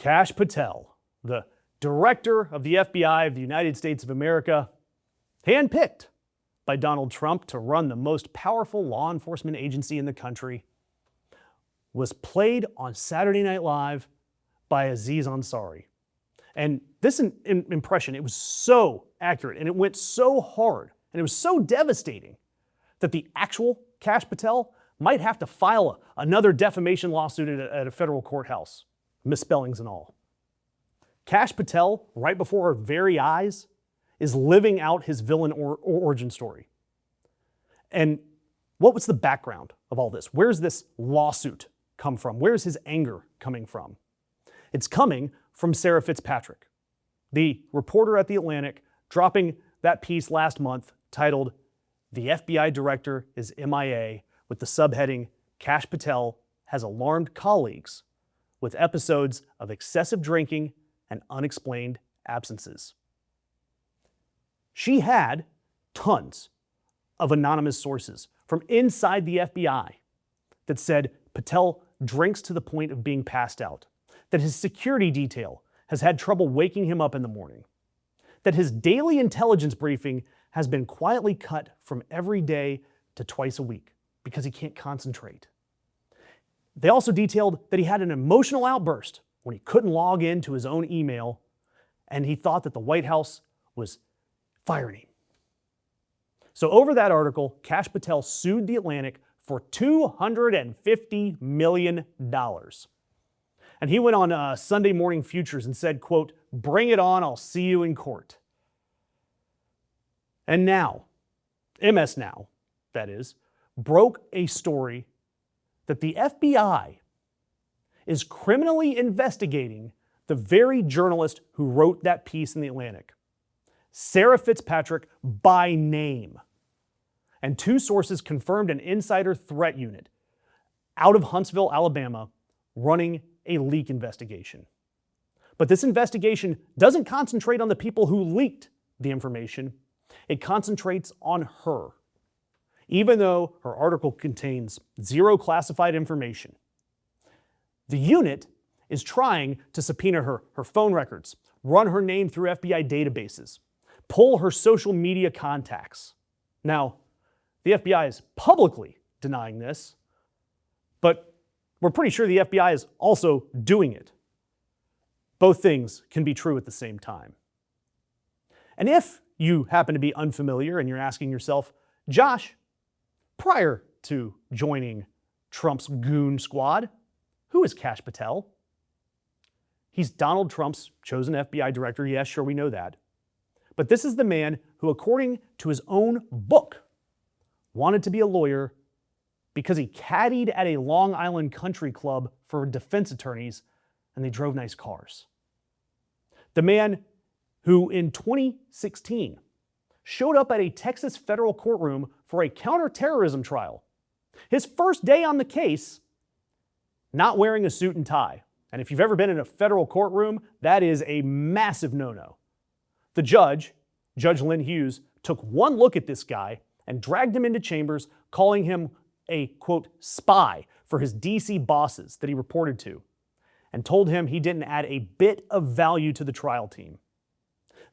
Kash Patel, the director of the FBI of the United States of America, handpicked by Donald Trump to run the most powerful law enforcement agency in the country, was played on Saturday Night Live by Aziz Ansari. And this impression, it was so accurate and it went so hard and it was so devastating that the actual Kash Patel might have to file another defamation lawsuit at a federal courthouse, misspellings and all. Kash Patel, right before our very eyes, is living out his villain origin story. And what was the background of all this? Where's this lawsuit come from? Where's his anger coming from? It's coming from Sarah Fitzpatrick, the reporter at The Atlantic, dropping that piece last month titled, "The FBI Director is MIA," with the subheading, "Kash Patel has alarmed colleagues with episodes of excessive drinking and unexplained absences." She had tons of anonymous sources from inside the FBI that said Patel drinks to the point of being passed out, that his security detail has had trouble waking him up in the morning, that his daily intelligence briefing has been quietly cut from every day to twice a week because he can't concentrate. They also detailed that he had an emotional outburst when he couldn't log into his own email and he thought that the White House was firing him. So over that article, Kash Patel sued The Atlantic for $250 million. And he went on Sunday Morning Futures and said, quote, "Bring it on, I'll see you in court." And now, MS Now, that is, broke a story that the FBI is criminally investigating the very journalist who wrote that piece in The Atlantic, Sarah Fitzpatrick by name. And two sources confirmed an insider threat unit out of Huntsville, Alabama, running a leak investigation. But this investigation doesn't concentrate on the people who leaked the information. It concentrates on her, even though her article contains zero classified information. The unit is trying to subpoena her phone records, run her name through FBI databases, pull her social media contacts. Now, the FBI is publicly denying this, but we're pretty sure the FBI is also doing it. Both things can be true at the same time. And if you happen to be unfamiliar and you're asking yourself, Josh, prior to joining Trump's goon squad, who is Kash Patel? He's Donald Trump's chosen FBI director. Yes, sure, we know that. But this is the man who, according to his own book, wanted to be a lawyer because he caddied at a Long Island country club for defense attorneys and they drove nice cars. The man who in 2016 showed up at a Texas federal courtroom for a counterterrorism trial. His first day on the case, not wearing a suit and tie. And if you've ever been in a federal courtroom, that is a massive no-no. The judge, Judge Lynn Hughes, took one look at this guy and dragged him into chambers, calling him a, quote, spy for his DC bosses that he reported to, and told him he didn't add a bit of value to the trial team.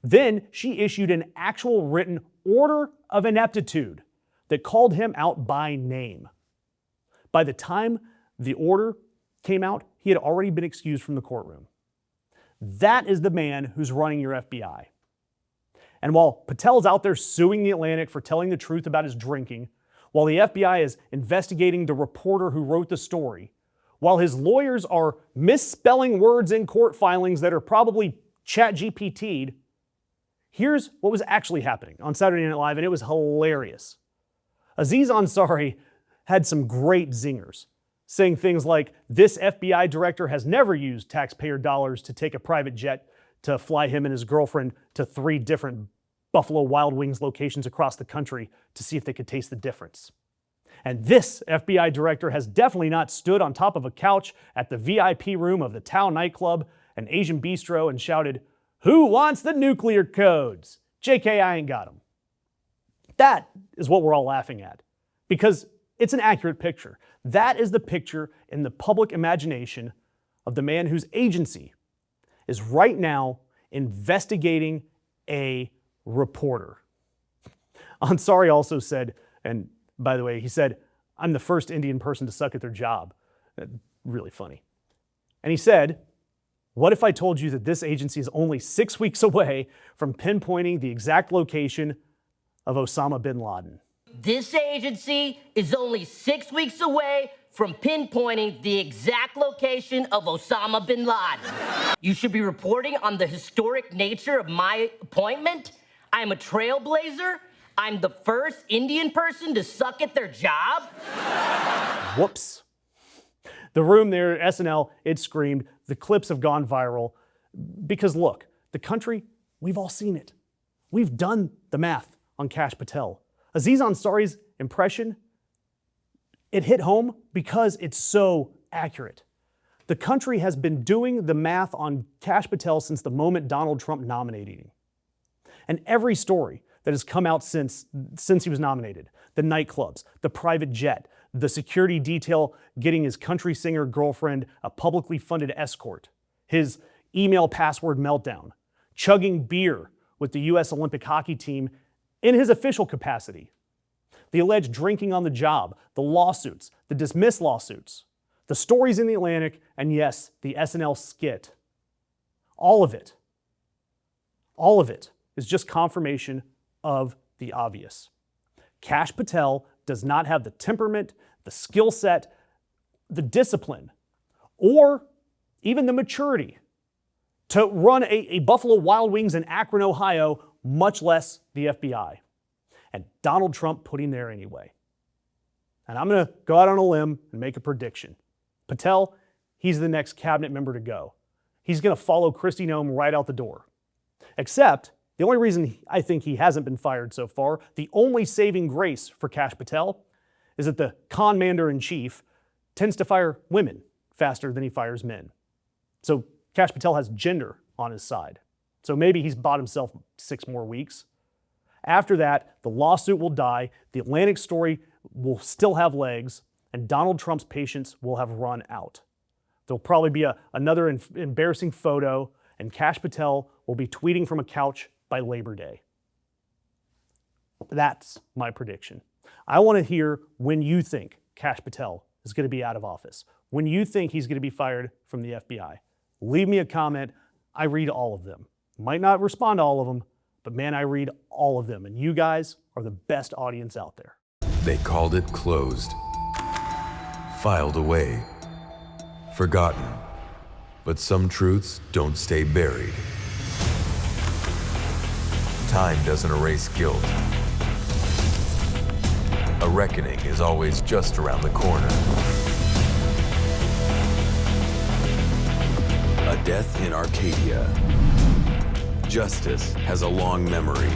Then she issued an actual written order of ineptitude that called him out by name. By the time the order came out, he had already been excused from the courtroom. That is the man who's running your FBI. And while Patel's out there suing The Atlantic for telling the truth about his drinking, while the FBI is investigating the reporter who wrote the story, while his lawyers are misspelling words in court filings that are probably ChatGPT'd, here's what was actually happening on Saturday Night Live, and it was hilarious. Aziz Ansari had some great zingers, saying things like, this FBI director has never used taxpayer dollars to take a private jet to fly him and his girlfriend to 3 different Buffalo Wild Wings locations across the country to see if they could taste the difference. And this FBI director has definitely not stood on top of a couch at the VIP room of the Tao nightclub, an Asian bistro, and shouted, "Who wants the nuclear codes? JK, I ain't got them." That is what we're all laughing at, because it's an accurate picture. That is the picture in the public imagination of the man whose agency is right now investigating a reporter. Ansari also said, and by the way, he said, "I'm the first Indian person to suck at their job." Really funny. And he said, "What if I told you that this agency is only 6 weeks away from pinpointing the exact location of Osama bin Laden?" This agency is only 6 weeks away from pinpointing the exact location of Osama bin Laden. You should be reporting on the historic nature of my appointment. I'm a trailblazer. I'm the first Indian person to suck at their job. Whoops. The room there at SNL, it screamed. The clips have gone viral. Because look, the country, we've all seen it. We've done the math on Kash Patel. Aziz Ansari's impression, it hit home because it's so accurate. The country has been doing the math on Kash Patel since the moment Donald Trump nominated him. And every story that has come out since he was nominated, the nightclubs, the private jet, the security detail getting his country singer girlfriend a publicly funded escort, his email password meltdown, chugging beer with the U.S. Olympic hockey team in his official capacity, the alleged drinking on the job, the lawsuits, the dismissed lawsuits, the stories in the Atlantic, and yes, the SNL skit. All of it is just confirmation of the obvious. Kash Patel does not have the temperament, the skill set, the discipline, or even the maturity to run a Buffalo Wild Wings in Akron, Ohio, much less the FBI. And Donald Trump put him there anyway. And I'm going to go out on a limb and make a prediction. Patel, he's the next cabinet member to go. He's going to follow Kristi Noem right out the door. Except, the only reason I think he hasn't been fired so far, the only saving grace for Kash Patel, is that the commander-in-chief tends to fire women faster than he fires men. So Kash Patel has gender on his side. So maybe he's bought himself 6 more weeks. After that, the lawsuit will die, the Atlantic story will still have legs, and Donald Trump's patience will have run out. There'll probably be another embarrassing photo, and Kash Patel will be tweeting from a couch by Labor Day. That's my prediction. I want to hear when you think Kash Patel is going to be out of office, when you think he's going to be fired from the FBI. Leave me a comment. I read all of them. Might not respond to all of them, but man, I read all of them, and you guys are the best audience out there. They called it closed, filed away, forgotten. But some truths don't stay buried. Time doesn't erase guilt. A reckoning is always just around the corner. A death in Arcadia. Justice has a long memory.